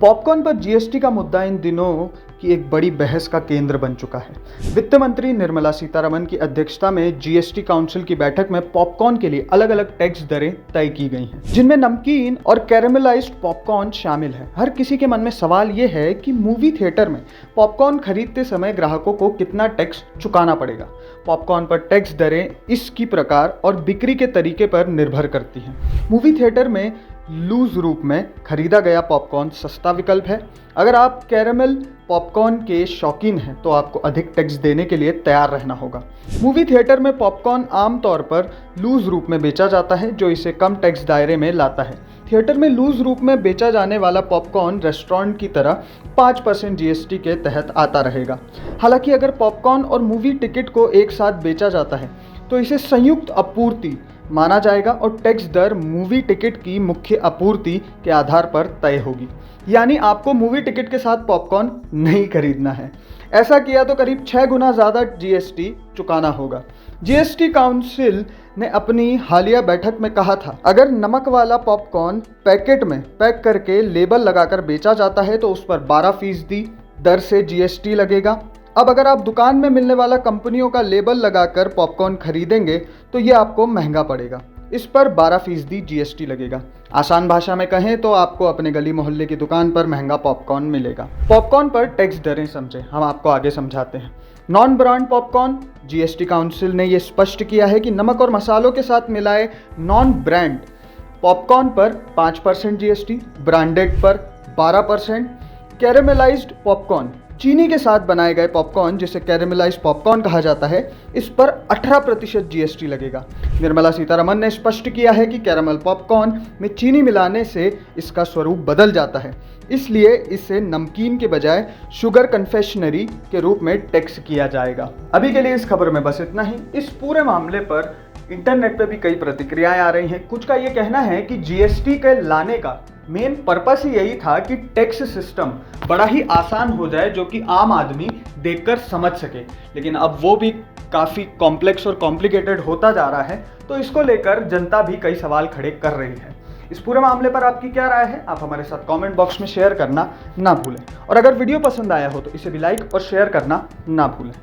Popcorn पर GST का मुद्दा इन दिनों की एक बड़ी बहस का केंद्र बन चुका है। वित्त मंत्री निर्मला सीतारमण की अध्यक्षता में जीएसटी काउंसिल की बैठक में पॉपकॉर्न के लिए अलग अलग टैक्स दरें तय की गई हैं, जिनमें नमकीन और कैरेमलाइज्ड पॉपकॉर्न शामिल है। हर किसी के मन में सवाल ये है कि मूवी थिएटर में पॉपकॉर्न खरीदते समय ग्राहकों को कितना टैक्स चुकाना पड़ेगा। पॉपकॉर्न पर टैक्स दरें इसकी प्रकार और बिक्री के तरीके पर निर्भर करती हैं। मूवी थिएटर में लूज रूप में खरीदा गया पॉपकॉर्न सस्ता विकल्प है। अगर आप कैरेमल पॉपकॉर्न के शौकीन हैं तो आपको अधिक टैक्स देने के लिए तैयार रहना होगा। मूवी थिएटर में पॉपकॉर्न आमतौर पर लूज रूप में बेचा जाता है, जो इसे कम टैक्स दायरे में लाता है। थिएटर में लूज रूप में बेचा जाने वाला पॉपकॉर्न रेस्टोरेंट की तरह 5% जीएसटी के तहत आता रहेगा। हालांकि अगर पॉपकॉर्न और मूवी टिकट को एक साथ बेचा जाता है तो इसे संयुक्त आपूर्ति माना जाएगा और टैक्स दर मूवी टिकट की मुख्य आपूर्ति के आधार पर तय होगी। यानी आपको मूवी टिकट के साथ पॉपकॉर्न नहीं खरीदना है। ऐसा किया तो करीब 6 गुना ज़्यादा जीएसटी चुकाना होगा। जीएसटी काउंसिल ने अपनी हालिया बैठक में कहा था, अगर नमक वाला पॉपकॉर्न पैकेट में पैक करके लेबल लगाकर बेचा जाता है तो उस पर 12% दर से जीएसटी लगेगा। अब अगर आप दुकान में मिलने वाला कंपनियों का लेबल लगाकर पॉपकॉर्न खरीदेंगे तो ये आपको महंगा पड़ेगा। इस पर 12% जीएसटी लगेगा। आसान भाषा में कहें तो आपको अपने गली मोहल्ले की दुकान पर महंगा पॉपकॉर्न मिलेगा। पॉपकॉर्न पर टैक्स दरें समझें, हम आपको आगे समझाते हैं। Non brand popcorn, GST council ने यह स्पष्ट किया है कि नमक और मसालों के साथ मिलाए नॉन ब्रांड पॉपकॉर्न पर 5% जीएसटी, ब्रांडेड पर 12%। कैरेमलाइज्ड पॉपकॉर्न, चीनी के साथ बनाए गए पॉपकॉर्न जिसे कैरेमलाइज्ड पॉपकॉर्न कहा जाता है, इस पर 18% जीएसटी लगेगा। निर्मला सीतारमण ने स्पष्ट किया है कि कैरेमल पॉपकॉर्न में चीनी मिलाने से इसका स्वरूप बदल जाता है, इसलिए इसे नमकीन के बजाय शुगर कन्फेक्शनरी के रूप में टैक्स किया जाएगा। अभी के लिए इस खबर में बस इतना ही। इस पूरे मामले पर इंटरनेट पे भी कई प्रतिक्रियाएं आ रही हैं। कुछ का ये कहना है कि जीएसटी के लाने का मेन पर्पस ही यही था कि टैक्स सिस्टम बड़ा ही आसान हो जाए, जो कि आम आदमी देखकर समझ सके। लेकिन अब वो भी काफ़ी कॉम्प्लेक्स और कॉम्प्लिकेटेड होता जा रहा है, तो इसको लेकर जनता भी कई सवाल खड़े कर रही है। इस पूरे मामले पर आपकी क्या राय है, आप हमारे साथ कमेंट बॉक्स में शेयर करना ना भूलें। और अगर वीडियो पसंद आया हो तो इसे भी लाइक और शेयर करना ना भूलें।